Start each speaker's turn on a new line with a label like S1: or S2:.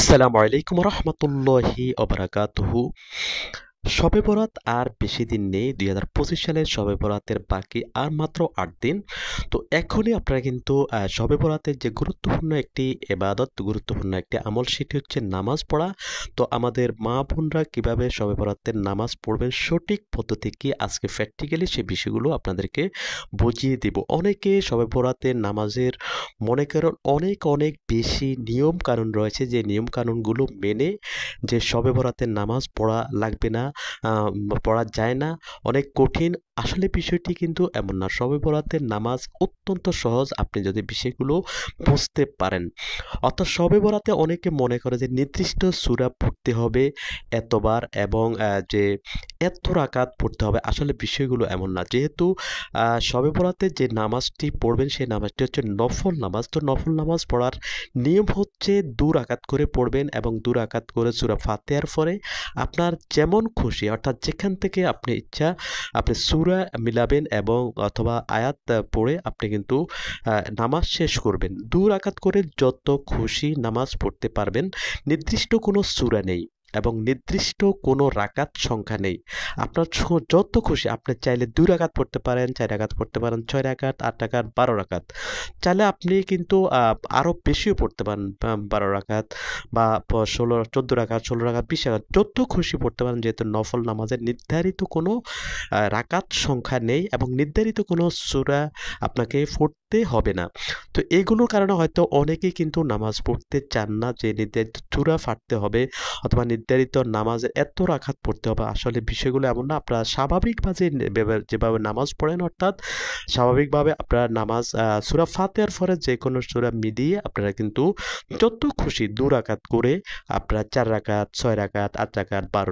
S1: আসসালামু আলাইকুম রহমতুল্লাহি অবরাকাতুহু। শবে বরাত আর বেশি দিন নেই। 2025 সালের শবে বরাতের বাকি আর মাত্র 8 দিন। তো এখনই আপনারা কিন্তু শবে বরাতের যে গুরুত্বপূর্ণ একটি ইবাদত, গুরুত্বপূর্ণ একটি আমল, সেটি হচ্ছে নামাজ পড়া। তো আমাদের মা বোনরা কীভাবে শবে বরাতের নামাজ পড়বেন, সঠিক পদ্ধতি কি, আজকে প্র্যাকটিক্যালি সে বিষয়গুলো আপনাদেরকে বুঝিয়ে দেব। অনেকে শবে বরাতের নামাজের মনে করেন অনেক অনেক বেশি নিয়ম কানুন রয়েছে, যে নিয়ম কানুনগুলো মেনে যে শবে বরাতের নামাজ পড়া লাগবে না, পড়া যায় না, অনেক কঠিন। আসলে বিষয়টি কিন্তু এমন না। শবে বরাতের নামাজ অত্যন্ত সহজ, আপনি যদি বিষয়গুলো বুঝতে পারেন। অর্থাৎ শবে বরাতে অনেকে মনে করে যে নির্দিষ্ট সূরা পড়তে হবে এতবার, এবং যে এত রাকাত পড়তে হবে। আসলে বিষয়গুলো এমন না। যেহেতু শবে বরাতে যে নামাজটি পড়বেন সেই নামাজটি হচ্ছে নফল নামাজ। তো নফল নামাজ পড়ার নিয়ম হচ্ছে 2 রাকাত করে পড়বেন, এবং 2 রাকাত করে সূরা ফাতিহার পরে আপনার যেমন খুশি, অর্থাৎ যেখান থেকে আপনি ইচ্ছা আপনি সূরা মিলাবেন, এবং অথবা আয়াত পড়ে আপনি কিন্তু নামাজ শেষ করবেন। 2 রাকাত করে যত খুশি নামাজ পড়তে পারবেন। নির্দিষ্ট কোনো সূরা নেই এবং নির্দিষ্ট কোনো রাকাত সংখ্যা নেই। আপনার যত খুশি আপনি চাইলে 2 রাকাত পড়তে পারেন, 4 রাকাত পড়তে পারেন, 6 রাকাত, 8 রাকাত, 12 রাকাত। চাইলে আপনি কিন্তু আরও বেশিও পড়তে পারেন, 12 রাকাত বা 16, 14 রাকাত, 16 রাকাত, 20 রাকাত, যত খুশি পড়তে পারেন। যেহেতু নফল নামাজের নির্ধারিত কোনো রাকাত সংখ্যা নেই, এবং নির্ধারিত কোনো সূরা আপনাকে পড়তে হবে না। তো এগুলোর কারণে হয়তো অনেকেই কিন্তু নামাজ পড়তে চান না, যে নির্ধারিত সূরা পড়তে হবে অথবা নির্ধারিত নামাজের এত রাকাত পড়তে হবে। আসলে বিষয়গুলো এমন না। আপনারা স্বাভাবিকভাবে যেভাবে নামাজ পড়েন, অর্থাৎ স্বাভাবিকভাবে আপনারা নামাজ সূরা ফাতিহার পরে যেকোনো সূরা মিলিয়ে আপনারা কিন্তু যত খুশি 2 রাকাত করে আপনারা 4 রাকাত, 6 রাকাত, 8 রাকাত, 12